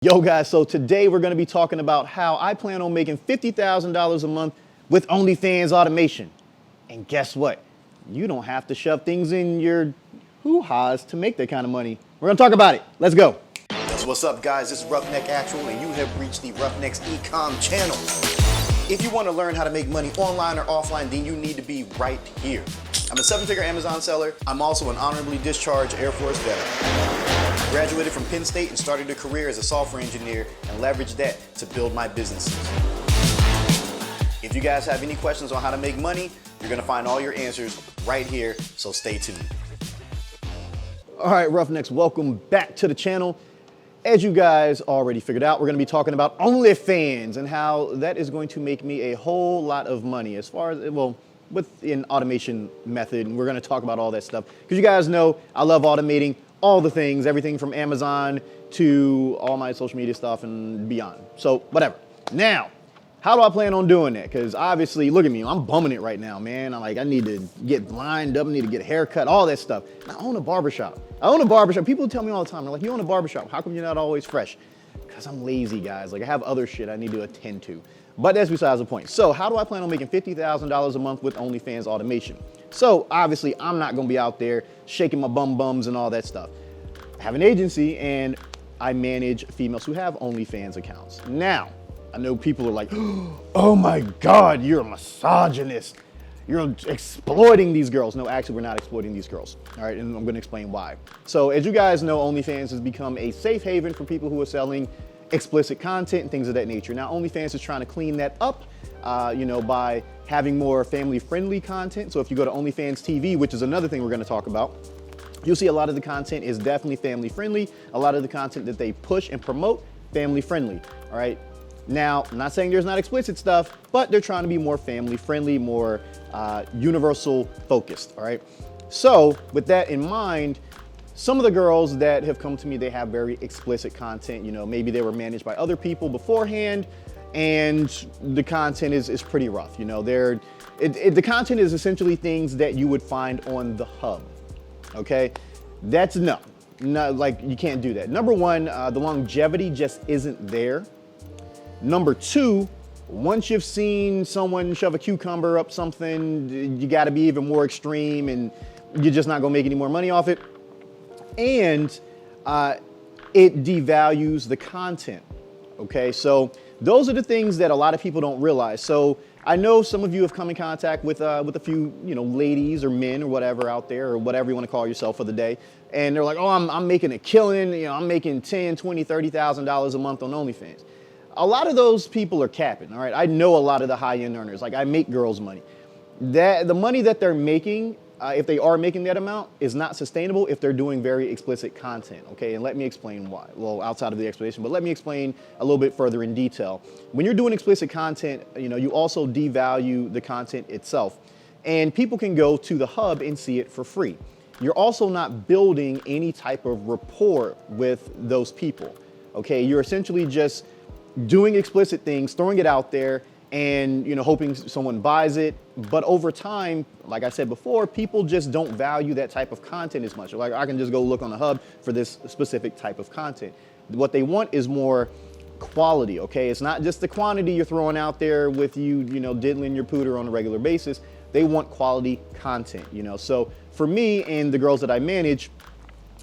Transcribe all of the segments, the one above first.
Yo guys, so today we're going to be talking about how I plan on making $50,000 a month with OnlyFans automation. And guess what? You don't have to shove things in your hoo-haws to make that kind of money. We're going to talk about it. Let's go. That's what's up, guys. This is 𝗏𝗏𝗥𝗘𝗦, and you have reached the 𝗏𝗏𝗥𝗘𝗏 e-com channel. If you want to learn how to make money online or offline, then you need to be right here. I'm a 7-figure Amazon seller. I'm also an honorably discharged Air Force veteran. Graduated from Penn State and started a career as a software engineer and leveraged that to build my businesses. If you guys have any questions on how to make money, you're gonna find all your answers right here, so stay tuned. All right, Roughnecks, welcome back to the channel. As you guys already figured out, we're gonna be talking about OnlyFans and how that is going to make me a whole lot of money as far as, well, with an automation method, and we're gonna talk about all that stuff. Because you guys know I love automating all the things, everything from Amazon to all my social media stuff and beyond. So whatever. Now, how do I plan on doing that? Because obviously, look at me, I'm bumming it right now, man. I need to get lined up, I need to get a haircut, all that stuff. And I own a barbershop. People tell me all the time, they're like, you own a barbershop, how come you're not always fresh? Because I'm lazy, guys. Like, I have other shit I need to attend to. But that's besides the point. So how do I plan on making $50,000 a month with OnlyFans automation? So obviously, I'm not gonna be out there shaking my bums and all that stuff. I have an agency and I manage females who have OnlyFans accounts. Now, I know people are like, oh my God, you're a misogynist. You're exploiting these girls. No, actually, we're not exploiting these girls. All right, and I'm gonna explain why. So as you guys know, OnlyFans has become a safe haven for people who are selling explicit content and things of that nature. Now, OnlyFans is trying to clean that up, by having more family-friendly content. So if you go to OnlyFans TV, which is another thing we're gonna talk about, you'll see a lot of the content is definitely family-friendly. A lot of the content that they push and promote, family-friendly, all right? Now, I'm not saying there's not explicit stuff, but they're trying to be more family-friendly, more universal-focused, all right? So with that in mind, some of the girls that have come to me, they have very explicit content. You know, maybe they were managed by other people beforehand, and the content is pretty rough. You know, the content is essentially things that you would find on the hub. Okay, that's no, like you can't do that. Number one, the longevity just isn't there. Number two, once you've seen someone shove a cucumber up something, you got to be even more extreme, and you're just not gonna make any more money off it. And it devalues the content, okay? So those are the things that a lot of people don't realize. So I know some of you have come in contact with a few, ladies or men or whatever out there, or whatever you want to call yourself for the day. And they're like, oh, I'm making a killing, I'm making $10,000, $20,000, $30,000 a month on OnlyFans. A lot of those people are capping, all right? I know a lot of the high-end earners, like I make girls money. The money that they're making, if they are making that amount, is not sustainable if they're doing very explicit content, okay? And let me explain why. Well, outside of the explanation, but let me explain a little bit further in detail. When you're doing explicit content, you also devalue the content itself. And people can go to the hub and see it for free. You're also not building any type of rapport with those people, okay? You're essentially just doing explicit things, throwing it out there, and hoping someone buys it. But over time, like I said before, people just don't value that type of content as much. Like, I can just go look on the hub for this specific type of content. What they want is more quality, okay? It's not just the quantity you're throwing out there with you, diddling your pooter on a regular basis. They want quality content, So for me and the girls that I manage,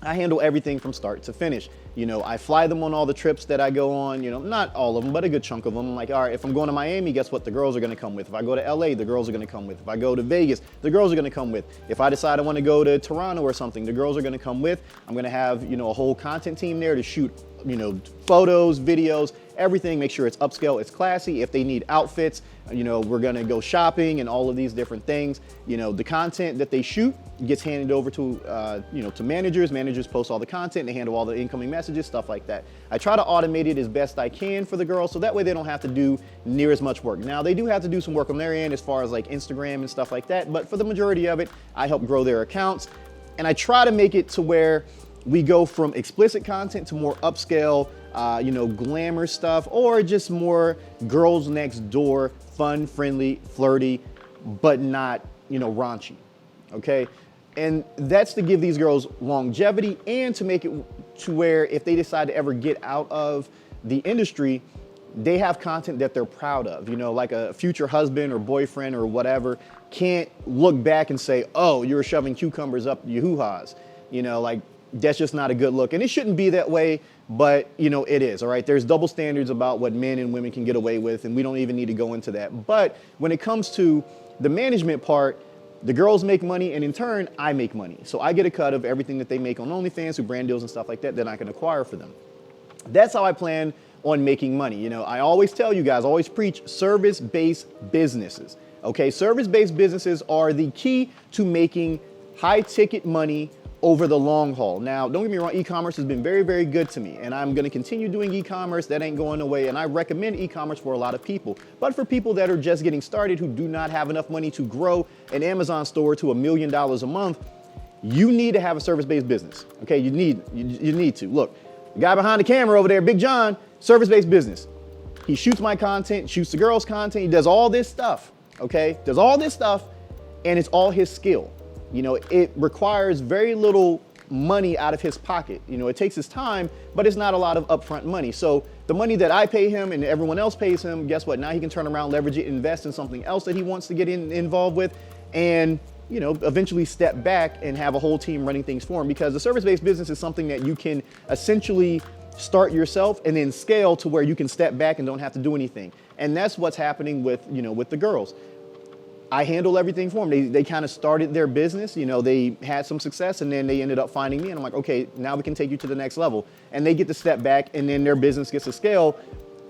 I handle everything from start to finish. I fly them on all the trips that I go on, not all of them, but a good chunk of them. I'm like, all right, if I'm going to Miami, guess what? The girls are gonna come with. If I go to LA, the girls are gonna come with. If I go to Vegas, the girls are gonna come with. If I decide I wanna go to Toronto or something, the girls are gonna come with. I'm gonna have, a whole content team there to shoot, photos, videos, everything, make sure it's upscale, it's classy. If they need outfits, we're gonna go shopping and all of these different things. The content that they shoot gets handed over to, to managers. Managers post all the content, they handle all the incoming messages, stuff like that. I try to automate it as best I can for the girls, so that way they don't have to do near as much work. Now, they do have to do some work on their end as far as like Instagram and stuff like that, but for the majority of it, I help grow their accounts. And I try to make it to where we go from explicit content to more upscale, glamour stuff, or just more girls next door, fun, friendly, flirty, but not, raunchy, okay? And that's to give these girls longevity and to make it to where if they decide to ever get out of the industry, they have content that they're proud of. You know, like a future husband or boyfriend or whatever can't look back and say, oh, you're shoving cucumbers up your hoo-ha's. You know, like, that's just not a good look. And it shouldn't be that way, but, you know, it is, all right? There's double standards about what men and women can get away with, and we don't even need to go into that. But when it comes to the management part, the girls make money, and in turn, I make money. So I get a cut of everything that they make on OnlyFans through brand deals and stuff like that I can acquire for them. That's how I plan on making money. You know, I always tell you guys, always preach service-based businesses. Okay, service-based businesses are the key to making high-ticket money over the long haul. Now, don't get me wrong, e-commerce has been very, very good to me, and I'm gonna continue doing e-commerce. That ain't going away, and I recommend e-commerce for a lot of people. But for people that are just getting started, who do not have enough money to grow an Amazon store to $1 million a month, you need to have a service-based business, okay? You need to. Look, the guy behind the camera over there, Big John, service-based business. He shoots my content, shoots the girls' content, he does all this stuff, okay? Does all this stuff, and it's all his skill. You know, it requires very little money out of his pocket. You know, it takes his time, but it's not a lot of upfront money. So the money that I pay him and everyone else pays him, guess what? Now he can turn around, leverage it, invest in something else that he wants to get involved with, and, you know, eventually step back and have a whole team running things for him, because the service-based business is something that you can essentially start yourself and then scale to where you can step back and don't have to do anything. And that's what's happening with, you know, with the girls. I handle everything for them. They kind of started their business, you know, they had some success, and then they ended up finding me, and I'm like, okay, now we can take you to the next level. And they get to step back, and then their business gets to scale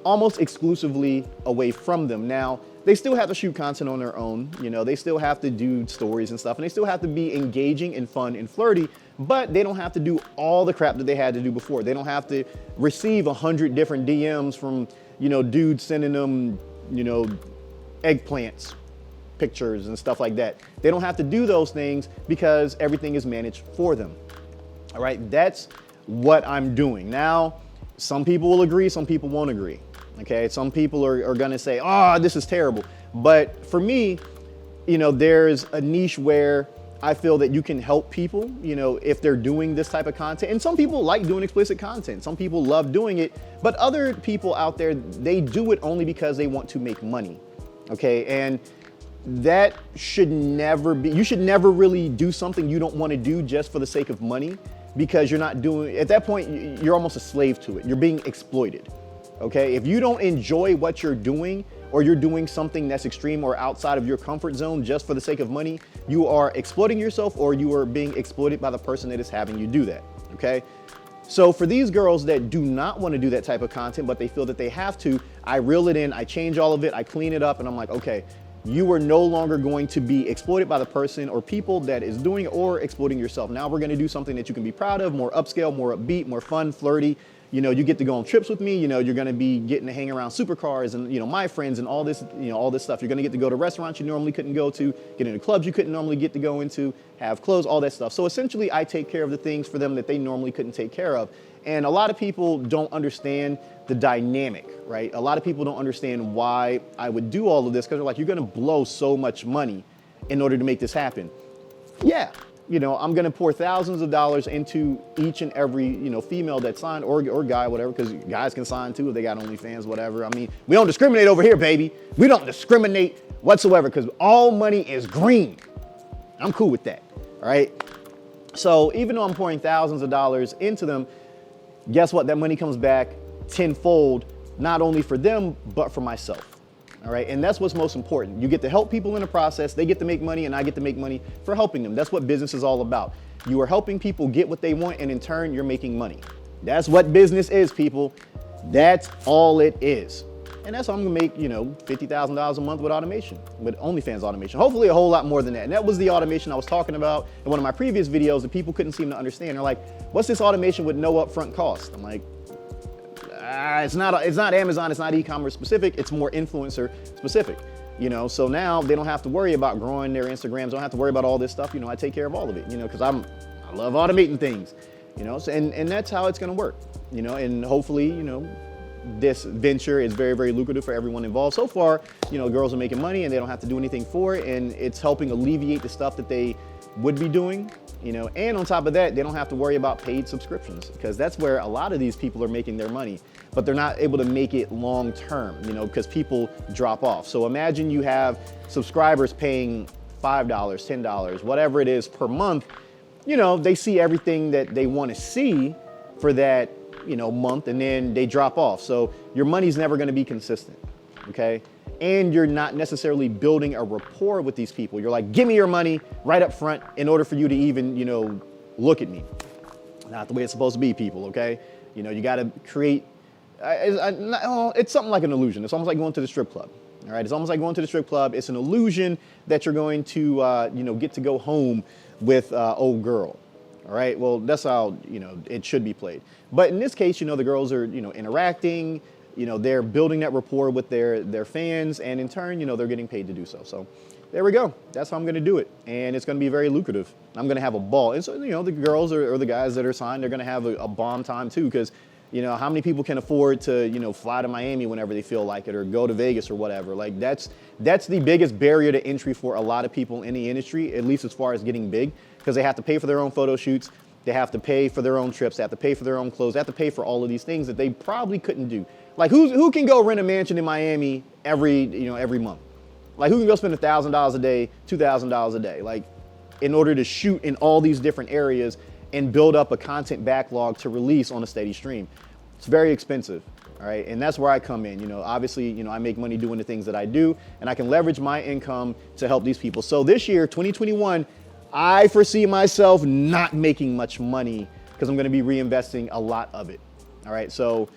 almost exclusively away from them. Now, they still have to shoot content on their own, you know, they still have to do stories and stuff, and they still have to be engaging and fun and flirty, but they don't have to do all the crap that they had to do before. They don't have to receive 100 different DMs from, you know, dudes sending them, you know, eggplants, pictures and stuff like that. They don't have to do those things because everything is managed for them. All right, that's what I'm doing. Now, some people will agree, some people won't agree. Okay, some people are gonna say, oh, this is terrible. But for me, you know, there's a niche where I feel that you can help people, you know, if they're doing this type of content. And some people like doing explicit content. Some people love doing it, but other people out there, they do it only because they want to make money. Okay, and that should never be, you should never really do something you don't want to do just for the sake of money, because you're not doing, at that point, you're almost a slave to it. You're being exploited, okay? If you don't enjoy what you're doing, or you're doing something that's extreme or outside of your comfort zone just for the sake of money, you are exploiting yourself, or you are being exploited by the person that is having you do that, okay? So for these girls that do not want to do that type of content, but they feel that they have to, I reel it in, I change all of it, I clean it up, and I'm like, okay, you are no longer going to be exploited by the person or people that is doing it, or exploiting yourself. Now we're going to do something that you can be proud of, more upscale, more upbeat, more fun, flirty. You know, you get to go on trips with me. You know, you're going to be getting to hang around supercars and, you know, my friends and all this, you know, all this stuff. You're going to get to go to restaurants you normally couldn't go to, get into clubs you couldn't normally get to go into, have clothes, all that stuff. So essentially, I take care of the things for them that they normally couldn't take care of. And a lot of people don't understand the dynamic, right? A lot of people don't understand why I would do all of this, because they're like, you're going to blow so much money in order to make this happen. Yeah. You know, I'm going to pour thousands of dollars into each and every, you know, female that's signed, or guy, whatever, because guys can sign too if they got OnlyFans, whatever. I mean, we don't discriminate over here, baby. We don't discriminate whatsoever, because all money is green. I'm cool with that. All right. So even though I'm pouring thousands of dollars into them, guess what? That money comes back tenfold, not only for them, but for myself. All right, and that's what's most important. You get to help people in the process, they get to make money, and I get to make money for helping them. That's what business is all about. You are helping people get what they want, and in turn, you're making money. That's what business is, people. That's all it is. And that's how I'm gonna make, you know, $50,000 a month with automation, with OnlyFans automation. Hopefully a whole lot more than that. And that was the automation I was talking about in one of my previous videos that people couldn't seem to understand. They're like, what's this automation with no upfront cost? I'm like, it's not Amazon, it's not e-commerce specific, it's more influencer specific, you know? So now they don't have to worry about growing their Instagrams, don't have to worry about all this stuff, you know, I take care of all of it, you know, because I love automating things, you know, so, and that's how it's gonna work, you know, and hopefully, you know, this venture is very, very lucrative for everyone involved. So far, you know, girls are making money and they don't have to do anything for it, and it's helping alleviate the stuff that they would be doing, and on top of that, they don't have to worry about paid subscriptions, because that's where a lot of these people are making their money, but they're not able to make it long term, because people drop off. So imagine you have subscribers paying $5, $10, whatever it is per month. They see everything that they want to see for that, month, and then they drop off. So your money's never going to be consistent, okay? And you're not necessarily building a rapport with these people. You're like, give me your money right up front in order for you to even, look at me. Not the way it's supposed to be, people, okay? You got to create, it's something like an illusion. It's almost like going to the strip club, all right? It's almost like going to the strip club. It's an illusion that you're going to, get to go home with old girl. All right, well, that's how, it should be played. But in this case, the girls are, interacting, they're building that rapport with their fans, and in turn, they're getting paid to do so. So there we go. That's how I'm going to do it. And it's going to be very lucrative. I'm going to have a ball. And so, the girls or the guys that are signed, they're going to have a bomb time too, because, how many people can afford to, fly to Miami whenever they feel like it, or go to Vegas or whatever? Like that's the biggest barrier to entry for a lot of people in the industry, at least as far as getting big, because they have to pay for their own photo shoots. They have to pay for their own trips. They have to pay for their own clothes. They have to pay for all of these things that they probably couldn't do. Like who can go rent a mansion in Miami every month? Like who can go spend $1,000 a day, $2,000 a day? Like in order to shoot in all these different areas and build up a content backlog to release on a steady stream. It's very expensive, all right? And that's where I come in. Obviously, I make money doing the things that I do, and I can leverage my income to help these people. So this year, 2021, I foresee myself not making much money because I'm going to be reinvesting a lot of it. All right, so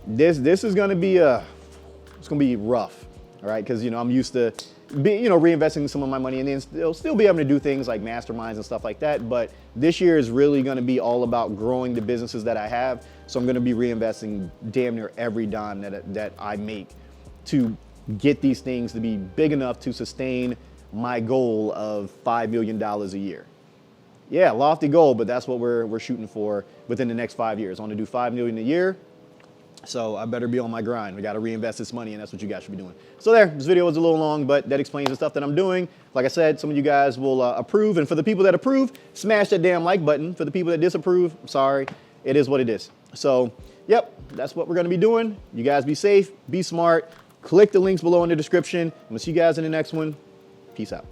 this is going to be it's going to be rough. All right, because I'm used to reinvesting some of my money, and then still be able to do things like masterminds and stuff like that. But this year is really going to be all about growing the businesses that I have. So I'm going to be reinvesting damn near every dime that I make to get these things to be big enough to sustain my goal of $5 million a year. Yeah, lofty goal, but that's what we're shooting for within the next 5 years. I want to do $5 million a year. So I better be on my grind. We got to reinvest this money, and that's what you guys should be doing. So this video was a little long, but that explains the stuff that I'm doing. Like I said, some of you guys will approve, and for the people that approve, smash that damn like button. For the people that disapprove, I'm sorry, it is what it is. So, yep, that's what we're going to be doing. You guys be safe, be smart, click the links below in the description. I'm going to see you guys in the next one. Peace out.